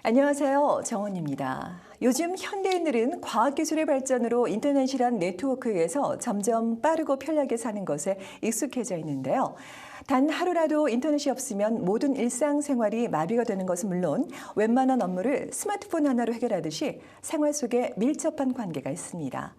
안녕하세요. 정원입니다. 요즘 현대인들은 과학기술의 발전으로 인터넷이란 네트워크에서 점점 빠르고 편리하게 사는 것에 익숙해져 있는데요. 단 하루라도 인터넷이 없으면 모든 일상생활이 마비가 되는 것은 물론 웬만한 업무를 스마트폰 하나로 해결하듯이 생활 속에 밀접한 관계가 있습니다.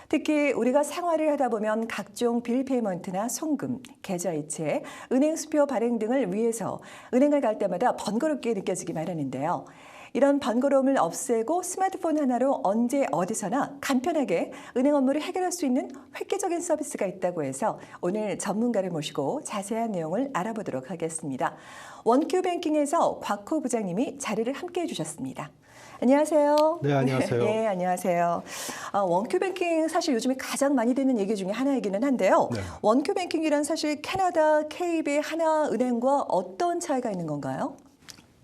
특히 우리가 생활을 하다 보면 각종 빌 페이먼트나 송금, 계좌이체, 은행 수표 발행 등을 위해서 은행을 갈 때마다 번거롭게 느껴지기 마련인데요. 이런 번거로움을 없애고 스마트폰 하나로 언제 어디서나 간편하게 은행 업무를 해결할 수 있는 획기적인 서비스가 있다고 해서 오늘 전문가를 모시고 자세한 내용을 알아보도록 하겠습니다. 원큐뱅킹에서 곽호 부장님이 자리를 함께해 주셨습니다. 안녕하세요. 네, 안녕하세요. 네, 안녕하세요. 원큐뱅킹 사실 요즘에 가장 많이 되는 얘기 중에 하나이기는 한데요. 네. 원큐뱅킹이란 사실 캐나다 KB 하나은행과 어떤 차이가 있는 건가요?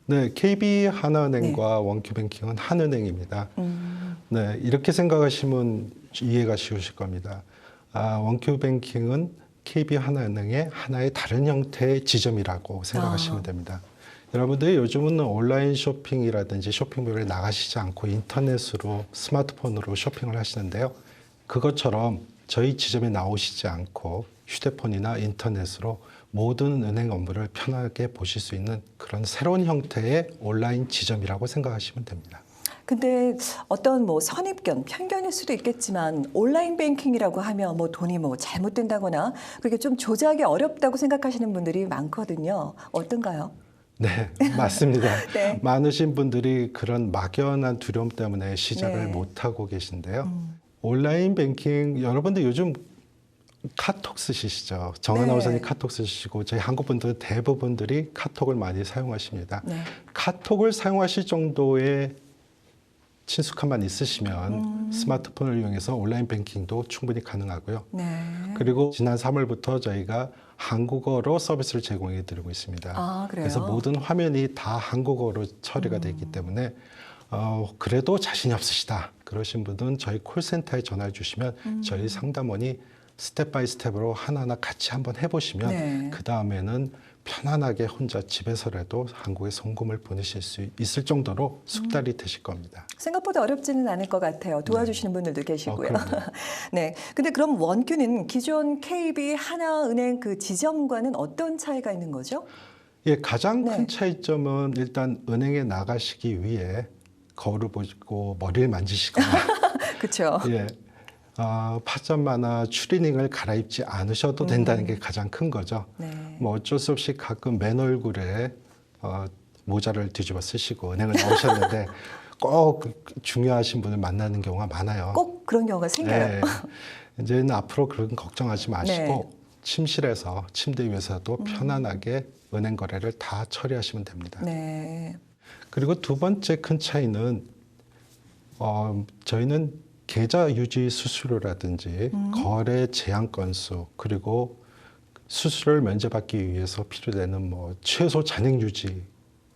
네, KB 하나은행과 원큐뱅킹은 한 은행입니다. 네, 이렇게 생각하시면 이해가 쉬우실 겁니다. 원큐뱅킹은 KB 하나은행의 하나의 다른 형태의 지점이라고 생각하시면 됩니다. 여러분들이 요즘은 온라인 쇼핑이라든지 쇼핑몰에 나가시지 않고 인터넷으로 스마트폰으로 쇼핑을 하시는데요. 그것처럼 저희 지점에 나오시지 않고 휴대폰이나 인터넷으로 모든 은행 업무를 편하게 보실 수 있는 그런 새로운 형태의 온라인 지점이라고 생각하시면 됩니다. 근데 어떤 선입견, 편견일 수도 있겠지만 온라인 뱅킹이라고 하면 돈이 잘못된다거나 그게 좀 조작이 어렵다고 생각하시는 분들이 많거든요. 어떤가요? 네, 맞습니다. 네. 많으신 분들이 그런 막연한 두려움 때문에 시작을 네. 못하고 계신데요. 온라인 뱅킹, 여러분들 요즘 카톡 쓰시죠? 정하나우선이 카톡 쓰시고 저희 한국 분들 대부분들이 카톡을 많이 사용하십니다. 네. 카톡을 사용하실 정도의 친숙함만 있으시면 스마트폰을 이용해서 온라인 뱅킹도 충분히 가능하고요. 네. 그리고 지난 3월부터 저희가 한국어로 서비스를 제공해 드리고 있습니다. 아, 그래요? 그래서 모든 화면이 다 한국어로 처리가 되기 때문에 그래도 자신이 없으시다 그러신 분은 저희 콜센터에 전화해 주시면 저희 상담원이 스텝 바이 스텝으로 하나하나 같이 한번 해보시면 네. 그 다음에는 편안하게 혼자 집에서라도 한국에 송금을 보내실 수 있을 정도로 숙달이 되실 겁니다. 생각보다 어렵지는 않을 것 같아요. 도와주시는 분들도 계시고요. 그럼요. 네. 근데 그럼 원큐는 기존 KB 하나은행 그 지점과는 어떤 차이가 있는 거죠? 예, 가장 네. 큰 차이점은 일단 은행에 나가시기 위해 거울을 보시고 머리를 만지시거나 그렇죠. 예, 파자마나 추리닝을 갈아입지 않으셔도 된다는 게 가장 큰 거죠. 네. 뭐 어쩔 수 없이 가끔 맨 얼굴에 모자를 뒤집어 쓰시고 은행을 나오셨는데 꼭 중요하신 분을 만나는 경우가 많아요. 꼭 그런 경우가 생겨요. 네. 이제는 앞으로 그런 걱정하지 마시고 네. 침실에서 침대 위에서도 편안하게 은행 거래를 다 처리하시면 됩니다. 네. 그리고 두 번째 큰 차이는 저희는 계좌 유지 수수료라든지 거래 제한 건수 그리고 수수료를 면제받기 위해서 필요되는 최소 잔액 유지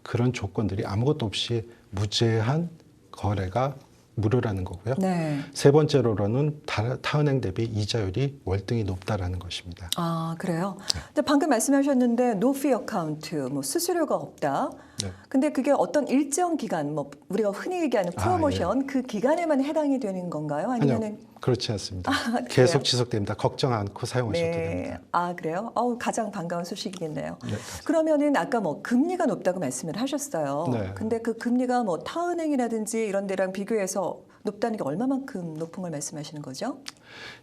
그런 조건들이 아무것도 없이 무제한 거래가 무료라는 거고요. 네. 세 번째로는 타은행 대비 이자율이 월등히 높다라는 것입니다. 아, 그래요? 근데 방금 말씀하셨는데 노피 어카운트, 수수료가 없다. 네. 근데 그게 어떤 일정 기간, 우리가 흔히 얘기하는 프로모션 그 기간에만 해당이 되는 건가요? 아니면은 아니요, 그렇지 않습니다. 그래요? 계속 지속됩니다. 걱정 않고 사용하셔도 네. 됩니다. 아, 그래요? 가장 반가운 소식이겠네요. 네, 그러면은 아까 금리가 높다고 말씀을 하셨어요. 네. 근데 그 금리가 타은행이라든지 이런 데랑 비교해서 높다는 게 얼마만큼 높은 걸 말씀하시는 거죠?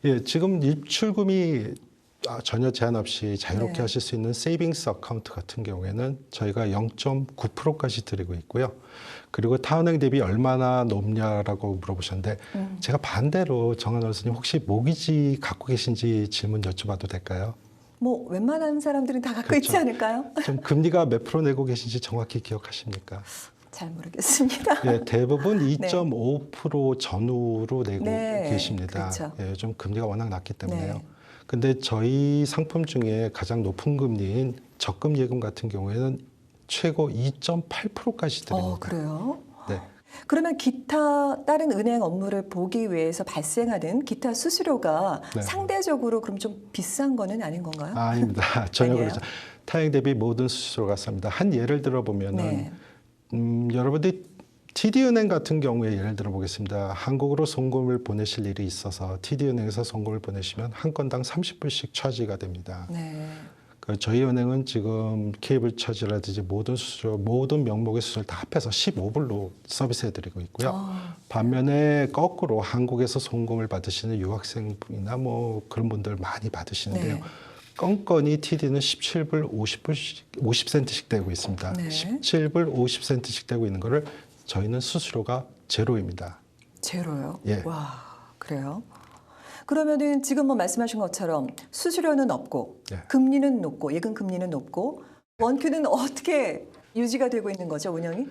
예, 지금 입출금이 전혀 제한 없이 자유롭게 네. 하실 수 있는 세이빙스 어카운트 같은 경우에는 저희가 0.9%까지 드리고 있고요. 그리고 타은행 대비 얼마나 높냐라고 물어보셨는데 제가 반대로 정한 원수님 혹시 모기지 갖고 계신지 질문 여쭤봐도 될까요? 웬만한 사람들은 다 갖고 그렇죠. 있지 않을까요? 좀 금리가 몇 프로 내고 계신지 정확히 기억하십니까? 잘 모르겠습니다. 예, 대부분 2.5% 전후로 내고 네, 계십니다. 그렇죠. 예, 요즘 금리가 워낙 낮기 때문에요. 네. 근데 저희 상품 중에 가장 높은 금리인 적금 예금 같은 경우에는 최고 2.8%까지 드립니다. 그래요? 네. 그러면 기타 다른 은행 업무를 보기 위해서 발생하는 기타 수수료가 네. 상대적으로 그럼 좀 비싼 거는 아닌 건가요? 아닙니다. 전혀 아니에요? 그렇죠. 타행 대비 모든 수수료가 쌉니다. 한 예를 들어 보면은 네. 여러분들이 TD은행 같은 경우에 예를 들어 보겠습니다. 한국으로 송금을 보내실 일이 있어서 TD은행에서 송금을 보내시면 한 건당 30불씩 차지가 됩니다. 네. 저희 은행은 지금 케이블 차지라든지 모든 수수료, 모든 명목의 수수료를 다 합해서 15불로 서비스해드리고 있고요. 반면에 거꾸로 한국에서 송금을 받으시는 유학생이나 뭐 그런 분들 많이 받으시는데요. 네. 건건이 TD는 17불 50센트씩 되고 있습니다. 네. 17불 50센트씩 되고 있는 거를 저희는 수수료가 제로입니다. 제로요? 예. 와, 그래요? 그러면은 지금 뭐 말씀하신 것처럼 수수료는 없고 예. 금리는 높고 예금 금리는 높고 원큐는 어떻게 유지가 되고 있는 거죠, 운영이?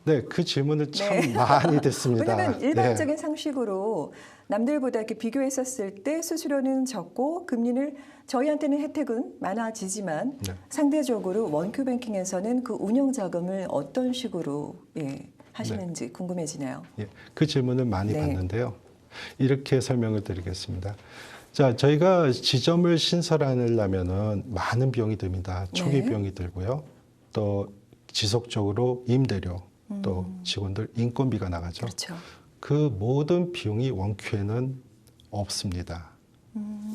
네, 그 질문을 참 네. 많이 듣습니다. 왜냐하면 네. 일반적인 상식으로 남들보다 이렇게 비교했었을 때 수수료는 적고 금리를 저희한테는 혜택은 많아지지만 네. 상대적으로 원큐 뱅킹에서는 그 운영 자금을 어떤 식으로 하시는지 궁금해지네요. 예, 그 질문을 많이 네. 받는데요. 이렇게 설명을 드리겠습니다. 자, 저희가 지점을 신설하려면은 많은 비용이 듭니다. 초기 네. 비용이 들고요. 또 지속적으로 임대료, 또 직원들 인건비가 나가죠. 그렇죠. 그 모든 비용이 원큐에는 없습니다.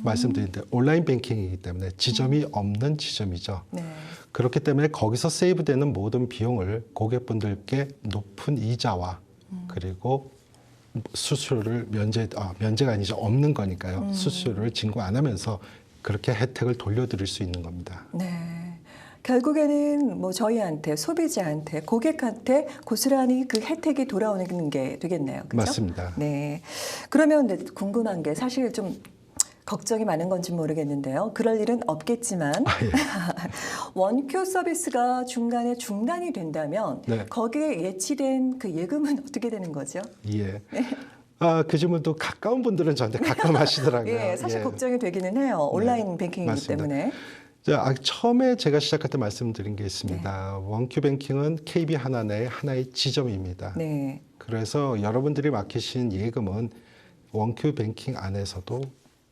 말씀드린 대로 온라인 뱅킹이기 때문에 지점이 없는 지점이죠. 네. 그렇기 때문에 거기서 세이브되는 모든 비용을 고객분들께 높은 이자와 그리고 수수료를 면제가 아니죠. 없는 거니까요. 수수료를 징고 안 하면서 그렇게 혜택을 돌려드릴 수 있는 겁니다. 네. 결국에는 뭐 저희한테 소비자한테 고객한테 고스란히 그 혜택이 돌아오는 게 되겠네요. 그렇죠? 맞습니다. 네. 그러면 근데 궁금한 게 사실 좀 걱정이 많은 건지 모르겠는데요. 그럴 일은 없겠지만 원큐 서비스가 중간에 중단이 된다면 네. 거기에 예치된 그 예금은 어떻게 되는 거죠? 예. 그 질문도 가까운 분들은 저한테 가끔 하시더라고요. 예, 사실 예. 걱정이 되기는 해요. 온라인 뱅킹이기 맞습니다. 때문에. 자, 처음에 제가 시작할 때 말씀드린 게 있습니다. 원큐 뱅킹은 KB 하나 내의 하나의 지점입니다. 네. 그래서 여러분들이 맡기신 예금은 원큐 뱅킹 안에서도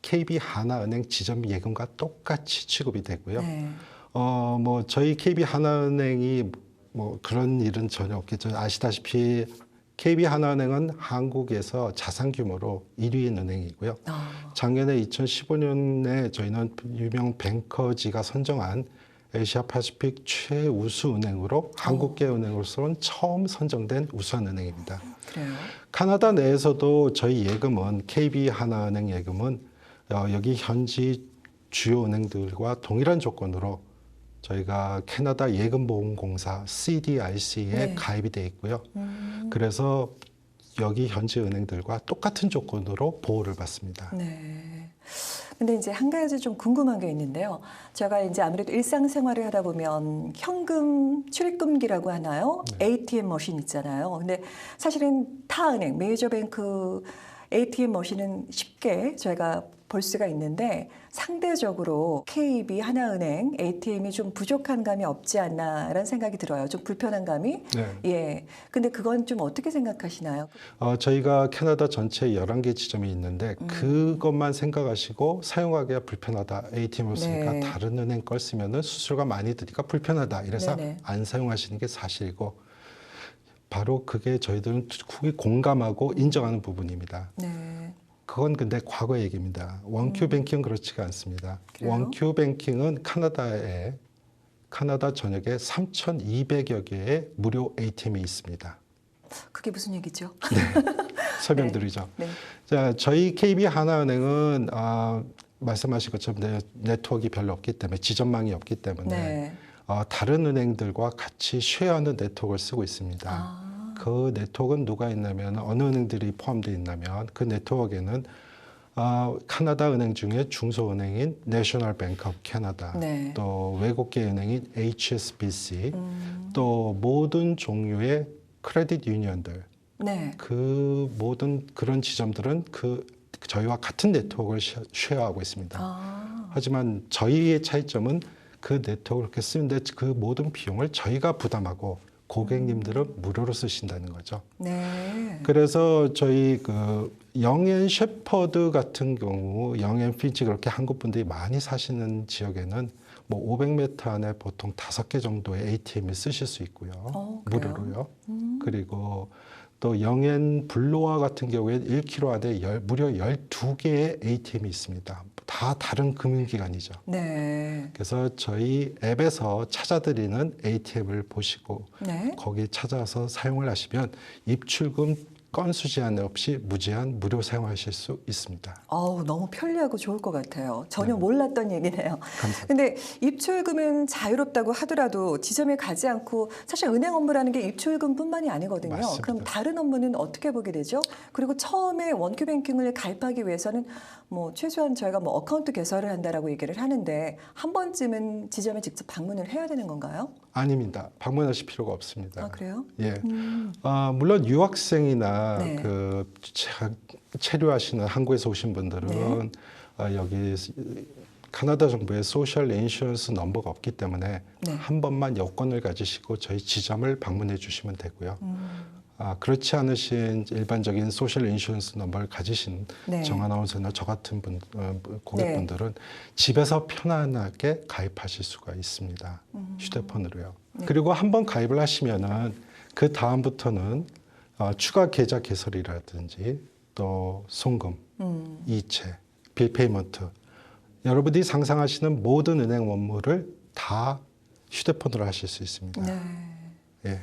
KB 하나은행 지점 예금과 똑같이 취급이 되고요. 네. 뭐 저희 KB 하나은행이 뭐 그런 일은 전혀 없겠죠. 아시다시피 KB 하나은행은 한국에서 자산 규모로 1위인 은행이고요. 작년에 2015년에 저희는 유명 뱅커지가 선정한 아시아 파시픽 최우수 은행으로 한국계 은행으로서는 처음 선정된 우수한 은행입니다. 그래요. 카나다 내에서도 저희 예금은 KB 하나은행 예금은 여기 현지 주요 은행들과 동일한 조건으로 저희가 캐나다 예금보험공사 CDIC에 네. 가입이 돼 있고요. 그래서 여기 현지 은행들과 똑같은 조건으로 보호를 받습니다. 네. 근데 이제 한 가지 좀 궁금한 게 있는데요. 제가 이제 아무래도 일상생활을 하다 보면 현금 출입금기라고 하나요? ATM 머신 있잖아요. 근데 사실은 타 은행, 메이저뱅크 ATM 머신은 쉽게 저희가 볼 수가 있는데 상대적으로 KB 하나은행 ATM이 좀 부족한 감이 없지 않나라는 생각이 들어요. 좀 불편한 감이. 네. 예. 근데 그건 좀 어떻게 생각하시나요? 저희가 캐나다 전체에 11개 지점이 있는데 그것만 생각하시고 사용하기가 불편하다. ATM을 쓰니까 네. 다른 은행 걸 쓰면은 수수료가 많이 드니까 불편하다. 이래서 네네. 안 사용하시는 게 사실이고 바로 그게 저희들은 크게 공감하고 인정하는 부분입니다. 네. 그건 근데 과거 얘기입니다. 원큐 뱅킹은 그렇지가 않습니다. 그래요? 원큐 뱅킹은 카나다 전역에 3,200여 개의 무료 ATM이 있습니다. 그게 무슨 얘기죠? 설명드리죠. 네. 자, 저희 KB 하나은행은 말씀하신 것처럼 네트워크가 별로 없기 때문에 지점망이 없기 때문에 네. 다른 은행들과 같이 쉐어하는 네트워크를 쓰고 있습니다. 그 네트워크는 누가 있냐면 어느 은행들이 포함되어 있냐면 그 네트워크에는 카나다 은행 중에 중소은행인 내셔널 뱅크 오브 캐나다, 네. 또 외국계 은행인 HSBC, 또 모든 종류의 크레딧 유니언들, 네. 그 모든 그런 지점들은 저희와 같은 네트워크를 쉐어하고 있습니다. 하지만 저희의 차이점은 그 네트워크를 그렇게 쓰는데 그 모든 비용을 저희가 부담하고 고객님들은 무료로 쓰신다는 거죠. 네. 그래서 저희 영앤 셰퍼드 같은 경우 영앤 피지 그렇게 한국 분들이 많이 사시는 지역에는 뭐 500m 안에 보통 5개 정도의 ATM을 쓰실 수 있고요. 그래요? 무료로요. 그리고 또 영엔 블루와 같은 경우에 1km 안에 무려 12개의 ATM이 있습니다. 다 다른 금융기관이죠. 네. 그래서 저희 앱에서 찾아드리는 ATM을 보시고 네. 거기에 찾아서 사용을 하시면 입출금 건수 제한 없이 무제한 무료 사용하실 수 있습니다. 어우, 너무 편리하고 좋을 것 같아요. 전혀 네. 몰랐던 얘기네요. 감사합니다. 근데 입출금은 자유롭다고 하더라도 지점에 가지 않고 사실 은행 업무라는 게 입출금뿐만이 아니거든요. 맞습니다. 그럼 다른 업무는 어떻게 보게 되죠? 그리고 처음에 원큐뱅킹을 가입하기 위해서는 뭐 최소한 저희가 뭐 어카운트 개설을 한다라고 얘기를 하는데 한 번쯤은 지점에 직접 방문을 해야 되는 건가요? 아닙니다. 방문하실 필요가 없습니다. 아, 그래요? 예. 물론 유학생이나 네. 그 체류하시는 한국에서 오신 분들은 네. 여기 카나다 정부의 소셜 인슈런스 넘버가 없기 때문에 네. 한 번만 여권을 가지시고 저희 지점을 방문해 주시면 되고요. 그렇지 않으신 일반적인 소셜 인슈런스 넘버를 가지신 네. 정 아나운서나 저 같은 고객분들은 집에서 편안하게 가입하실 수가 있습니다. 휴대폰으로요. 네. 그리고 한 번 가입을 하시면은 그 다음부터는 추가 계좌 개설이라든지 또 송금, 이체, 빌 페이먼트 여러분들이 상상하시는 모든 은행 업무를 다 휴대폰으로 하실 수 있습니다. 네. 예.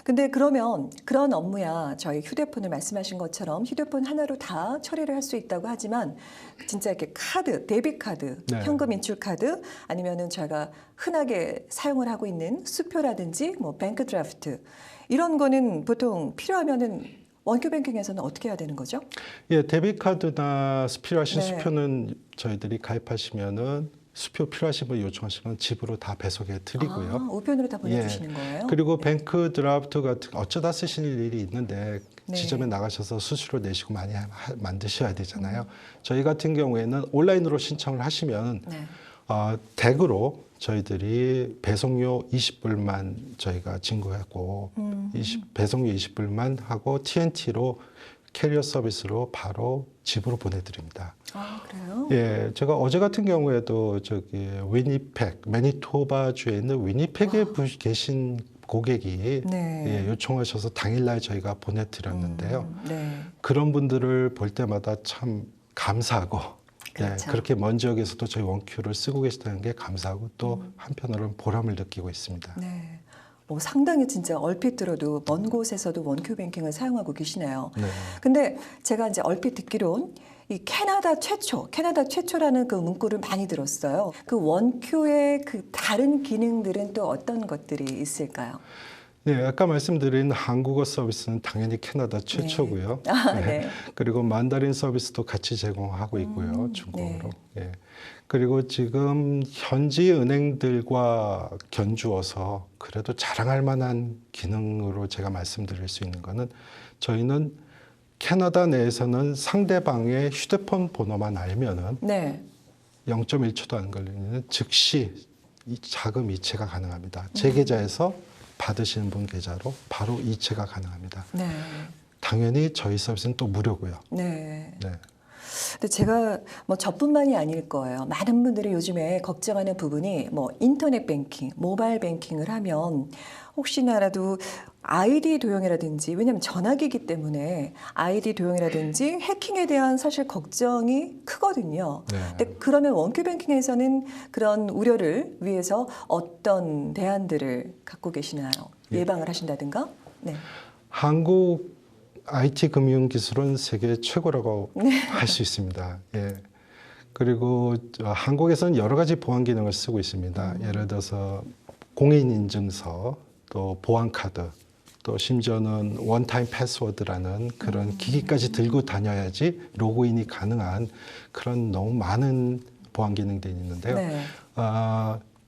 근데 그러면 그런 업무야 저희 휴대폰을 말씀하신 것처럼 휴대폰 하나로 다 처리를 할 수 있다고 하지만 진짜 이렇게 카드, 데뷔 카드, 네. 현금 인출 카드 아니면은 저희가 흔하게 사용을 하고 있는 수표라든지 뭐 뱅크 드래프트 이런 거는 보통 필요하면은 원큐뱅킹에서는 어떻게 해야 되는 거죠? 예, 데뷔 카드나 필요하신 네. 수표는 저희들이 가입하시면은 수표 필요하신 분 요청하시면 집으로 다 배송해 드리고요. 아, 우편으로 다 보내주시는 거예요? 그리고 뱅크 드라프트 같은 어쩌다 쓰실 일이 있는데 네. 지점에 나가셔서 수수료 내시고 많이 만드셔야 되잖아요. 저희 같은 경우에는 온라인으로 신청을 하시면 네. 댁으로 저희들이 배송료 20불만 저희가 징구하고 배송료 20불만 하고 TNT로 캐리어 서비스로 바로 집으로 보내드립니다. 아, 그래요? 예, 제가 어제 같은 경우에도 저기 매니토바주에 있는 위니펙에 계신 고객이 네. 예, 요청하셔서 당일날 저희가 보내드렸는데요. 네. 그런 분들을 볼 때마다 참 감사하고 그렇죠. 예, 그렇게 먼 지역에서도 저희 원큐를 쓰고 계시다는 게 감사하고 또 한편으로는 보람을 느끼고 있습니다. 네. 뭐 상당히 진짜 얼핏 들어도 먼 곳에서도 원큐뱅킹을 사용하고 계시네요. 네. 근데 제가 이제 얼핏 듣기론 이 캐나다 최초라는 그 문구를 많이 들었어요. 그 원큐의 그 다른 기능들은 또 어떤 것들이 있을까요? 네, 아까 말씀드린 한국어 서비스는 당연히 캐나다 최초고요. 아, 네. 그리고 만다린 서비스도 같이 제공하고 있고요, 중국어로. 예. 그리고 지금 현지 은행들과 견주어서 그래도 자랑할 만한 기능으로 제가 말씀드릴 수 있는 거는 저희는 캐나다 내에서는 상대방의 휴대폰 번호만 알면은 네. 0.1초도 안 걸리는 즉시 이 자금 이체가 가능합니다. 제 계좌에서 받으시는 분 계좌로 바로 이체가 가능합니다. 네. 당연히 저희 서비스는 또 무료고요. 네. 네. 근데 제가 뭐 저뿐만이 아닐 거예요. 많은 분들이 요즘에 걱정하는 부분이 뭐 인터넷 뱅킹, 모바일 뱅킹을 하면 혹시나라도 아이디 도용이라든지 왜냐하면 전화기이기 때문에 아이디 도용이라든지 해킹에 대한 사실 걱정이 크거든요. 네. 근데 그러면 원큐뱅킹에서는 그런 우려를 위해서 어떤 대안들을 갖고 계시나요? 예방을 하신다든가? 네. 한국 IT 금융 기술은 세계 최고라고 할 수 있습니다. 예. 그리고 한국에서는 여러 가지 보안 기능을 쓰고 있습니다. 예를 들어서 공인 인증서, 또 보안 카드, 또 심지어는 원타임 패스워드라는 그런 기기까지 들고 다녀야지 로그인이 가능한 그런 너무 많은 보안 기능들이 있는데요. 네.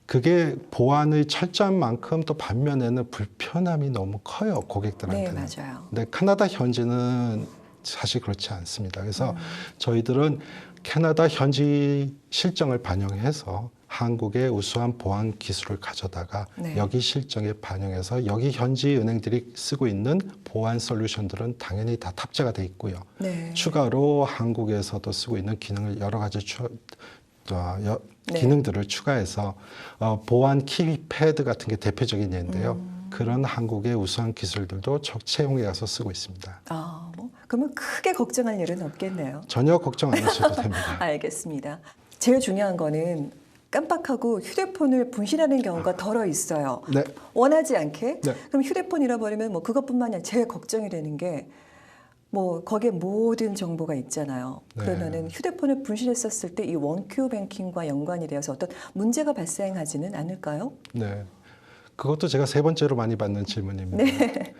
그게 보안의 철저한 만큼 또 반면에는 불편함이 너무 커요, 고객들한테는. 네, 맞아요. 근데 캐나다 현지는 사실 그렇지 않습니다. 그래서 저희들은 캐나다 현지 실정을 반영해서 한국의 우수한 보안 기술을 가져다가 네. 여기 실정에 반영해서 여기 현지 은행들이 쓰고 있는 보안 솔루션들은 당연히 다 탑재가 돼 있고요. 네. 추가로 한국에서도 쓰고 있는 기능을 여러 가지 네. 기능들을 추가해서 보안 키패드 같은 게 대표적인 예인데요. 그런 한국의 우수한 기술들도 채용해 가서 쓰고 있습니다. 그러면 크게 걱정할 일은 없겠네요. 전혀 걱정 안 하셔도 됩니다. 알겠습니다. 제일 중요한 거는 깜빡하고 휴대폰을 분실하는 경우가 덜어 있어요. 네. 원하지 않게. 네. 그럼 휴대폰 잃어버리면 뭐 그것뿐만이 아니라 제일 걱정이 되는 게 뭐 거기에 모든 정보가 있잖아요. 네. 그러면은 휴대폰을 분실했었을 때 이 원큐 뱅킹과 연관이 되어서 어떤 문제가 발생하지는 않을까요? 네. 그것도 제가 세 번째로 많이 받는 질문입니다. 네.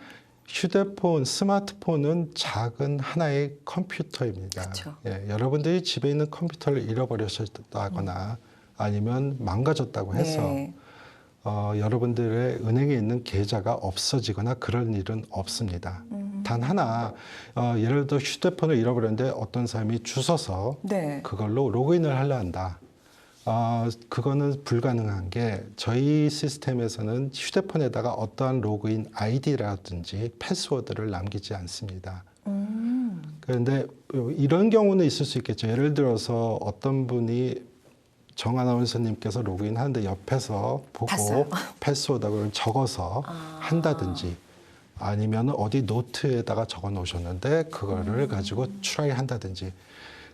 휴대폰, 스마트폰은 작은 하나의 컴퓨터입니다. 그쵸. 예, 여러분들이 집에 있는 컴퓨터를 잃어버렸다거나 아니면 망가졌다고 해서 네. 여러분들의 은행에 있는 계좌가 없어지거나 그런 일은 없습니다. 단 하나, 예를 들어 휴대폰을 잃어버렸는데 어떤 사람이 주워서 네. 그걸로 로그인을 하려 한다. 그거는 불가능한 게 저희 시스템에서는 휴대폰에다가 어떠한 로그인 아이디라든지 패스워드를 남기지 않습니다. 그런데 이런 경우는 있을 수 있겠죠. 예를 들어서 어떤 분이 정 아나운서님께서 로그인 하는데 옆에서 보고 봤어요. 패스워드를 적어서 한다든지 아니면 어디 노트에다가 적어 놓으셨는데 그거를 가지고 트라이 한다든지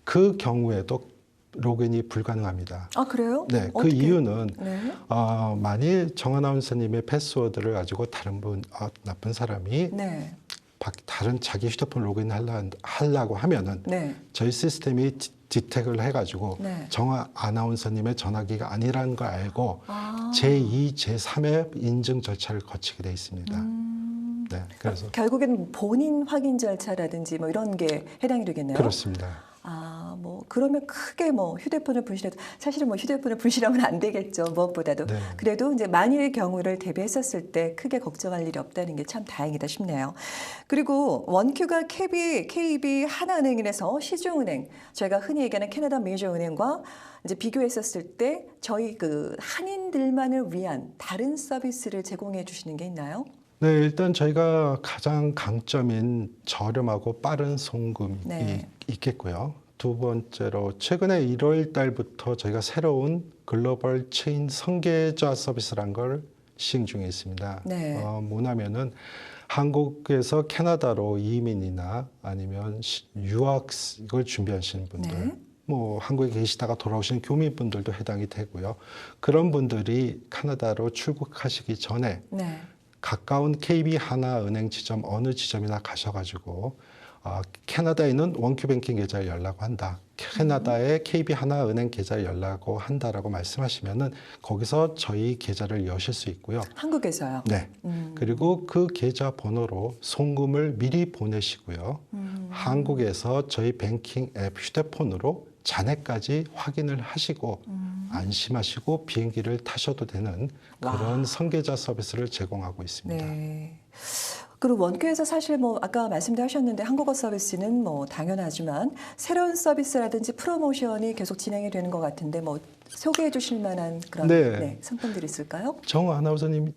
그 경우에도 로그인이 불가능합니다. 그래요? 네, 그 어떻게? 이유는 네. 만일 정 아나운서님의 패스워드를 가지고 다른 분, 나쁜 사람이 네. 다른 자기 휴대폰 로그인 하려고 하면은 네. 저희 시스템이 디텍을 해가지고 네. 정 아나운서님의 전화기가 아니라는 걸 알고 제2, 제3의 인증 절차를 거치게 돼 있습니다. 네, 그래서 결국에는 본인 확인 절차라든지 뭐 이런 게 해당이 되겠네요. 그렇습니다. 뭐 그러면 크게 뭐 휴대폰을 분실해도 사실은 뭐 휴대폰을 분실하면 안 되겠죠. 무엇보다도. 네. 그래도 이제 만일의 경우를 대비했었을 때 크게 걱정할 일이 없다는 게 참 다행이다 싶네요. 그리고 원큐가 KB 하나은행에서 시중은행, 저희가 흔히 얘기하는 캐나다 메이저은행과 이제 비교했었을 때 저희 그 한인들만을 위한 다른 서비스를 제공해 주시는 게 있나요? 네, 일단 저희가 가장 강점인 저렴하고 빠른 송금이 네. 있겠고요. 두 번째로 최근에 1월 달부터 저희가 새로운 글로벌 체인 선계좌 서비스란 걸 시행 중에 있습니다. 네. 뭐냐면은 한국에서 캐나다로 이민이나 아니면 유학을 준비하시는 분들, 네. 뭐 한국에 계시다가 돌아오시는 교민분들도 해당이 되고요. 그런 분들이 캐나다로 출국하시기 전에 네. 가까운 KB 하나은행 지점 어느 지점이나 가셔가지고 캐나다에 있는 원큐뱅킹 계좌를 열라고 한다. 캐나다의 KB 하나은행 계좌를 열라고 한다라고 말씀하시면은 거기서 저희 계좌를 여실 수 있고요. 한국에서요. 네. 그리고 그 계좌 번호로 송금을 미리 보내시고요. 한국에서 저희 뱅킹 앱 휴대폰으로 잔액까지 확인을 하시고 안심하시고 비행기를 타셔도 되는 그런 선계좌 서비스를 제공하고 있습니다. 네. 그리고 원큐에서 사실 뭐 아까 말씀도 하셨는데 한국어 서비스는 뭐 당연하지만 새로운 서비스라든지 프로모션이 계속 진행이 되는 것 같은데 뭐 소개해 주실 만한 그런 네. 상품들이 있을까요? 정 아나운서님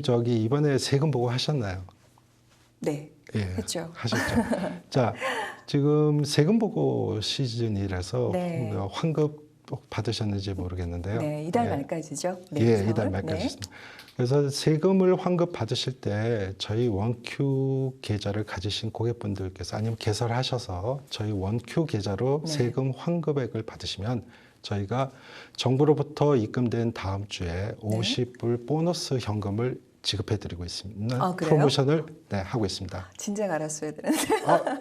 저기 이번에 세금 보고 하셨나요? 네. 예, 했죠. 하셨죠. 자, 지금 세금 보고 시즌이라서 네. 환급 받으셨는지 모르겠는데요. 네, 이달 예. 말까지죠. 네, 예, 서울. 이달 말까지 네. 있습니다. 그래서 세금을 환급 받으실 때 저희 원큐 계좌를 가지신 고객분들께서 아니면 개설하셔서 저희 원큐 계좌로 네. 세금 환급액을 받으시면 저희가 정부로부터 입금된 다음 주에 50불 보너스 현금을 지급해드리고 있습니다. 아, 그래요? 프로모션을 하고 있습니다. 진작 알았어야 되는데.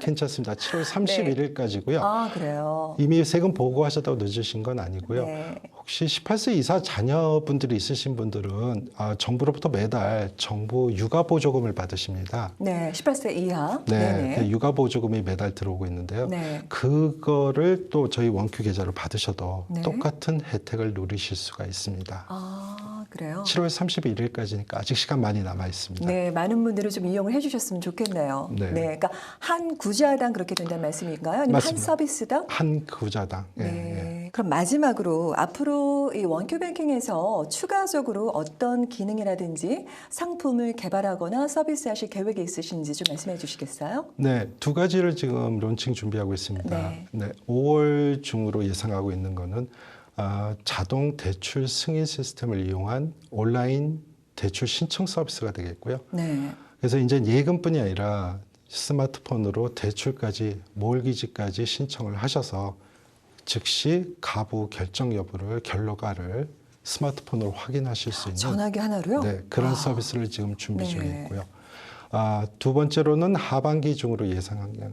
괜찮습니다. 7월 31일까지고요. 그래요. 이미 세금 보고하셨다고 늦으신 건 아니고요. 네. 혹시 18세 이사 자녀분들이 있으신 분들은 정부로부터 매달 정부 육아보조금을 받으십니다. 네, 18세 이하. 네, 네네. 그 육아보조금이 매달 들어오고 있는데요. 네. 그거를 또 저희 원큐 계좌로 받으셔도 네. 똑같은 혜택을 누리실 수가 있습니다. 그래요. 7월 31일까지니까 아직 시간 많이 남아 있습니다. 네, 많은 분들이 좀 이용을 해주셨으면 좋겠네요. 네. 그러니까 한 구자당 그렇게 된다는 말씀인가요? 아니면 맞습니다. 한 서비스당? 한 구자당. 예, 네. 예. 그럼 마지막으로 앞으로 이 원큐뱅킹에서 추가적으로 어떤 기능이라든지 상품을 개발하거나 서비스하실 계획이 있으신지 좀 말씀해 주시겠어요? 네, 두 가지를 지금 론칭 준비하고 있습니다. 네. 5월 중으로 예상하고 있는 거는 자동 대출 승인 시스템을 이용한 온라인 대출 신청 서비스가 되겠고요. 네. 그래서 이제 예금뿐이 아니라 스마트폰으로 대출까지 몰기지까지 신청을 하셔서 즉시 가부 결정 여부를 결로가를 스마트폰으로 확인하실 수 있는 전화기 하나로요? 네, 그런 아. 서비스를 지금 준비 네. 중에 있고요. 두 번째로는 하반기 중으로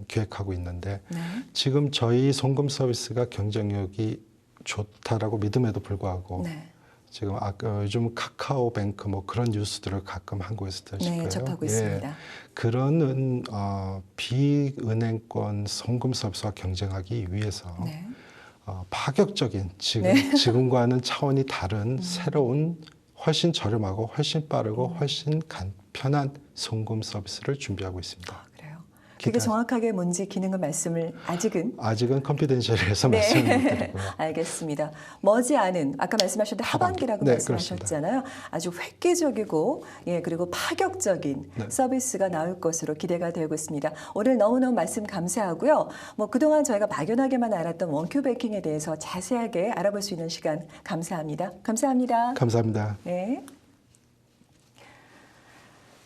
계획하고 있는데 네. 지금 저희 송금 서비스가 경쟁력이 좋다라고 믿음에도 불구하고 네. 지금 요즘 카카오뱅크 뭐 그런 뉴스들을 가끔 한국에서 들으실 네, 거예요. 접하고 예, 있습니다. 그런 비은행권 송금 서비스와 경쟁하기 위해서 네. 파격적인 지금과는 차원이 다른 새로운 훨씬 저렴하고 훨씬 빠르고 훨씬 간편한 송금 서비스를 준비하고 있습니다. 그래요. 그게 정확하게 뭔지 기능은 말씀을 아직은 컨피덴셜해서 네. 말씀을 못 드리고요. 알겠습니다. 머지않은 아까 말씀하셨던 하반기라고 네, 말씀하셨잖아요. 아주 획기적이고 그리고 파격적인 네. 서비스가 나올 것으로 기대가 되고 있습니다. 오늘 너무너무 말씀 감사하고요. 뭐 그동안 저희가 막연하게만 알았던 원큐 베이킹에 대해서 자세하게 알아볼 수 있는 시간 감사합니다. 감사합니다. 감사합니다. 네.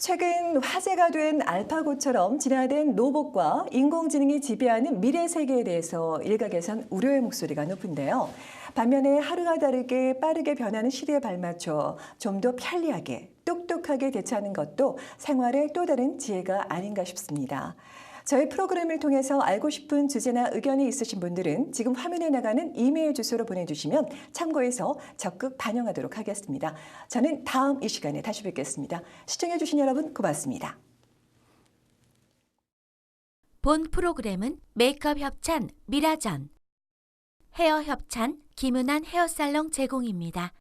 최근 화제가 된 알파고처럼 진화된 로봇과 인공지능이 지배하는 미래 세계에 대해서 일각에선 우려의 목소리가 높은데요. 반면에 하루가 다르게 빠르게 변하는 시대에 발맞춰 좀 더 편리하게 똑똑하게 대처하는 것도 생활의 또 다른 지혜가 아닌가 싶습니다. 저희 프로그램을 통해서 알고 싶은 주제나 의견이 있으신 분들은 지금 화면에 나가는 이메일 주소로 보내주시면 참고해서 적극 반영하도록 하겠습니다. 저는 다음 이 시간에 다시 뵙겠습니다. 시청해주신 여러분 고맙습니다. 본 프로그램은 메이크업 협찬 미라전, 헤어 협찬 김은한 헤어살롱 제공입니다.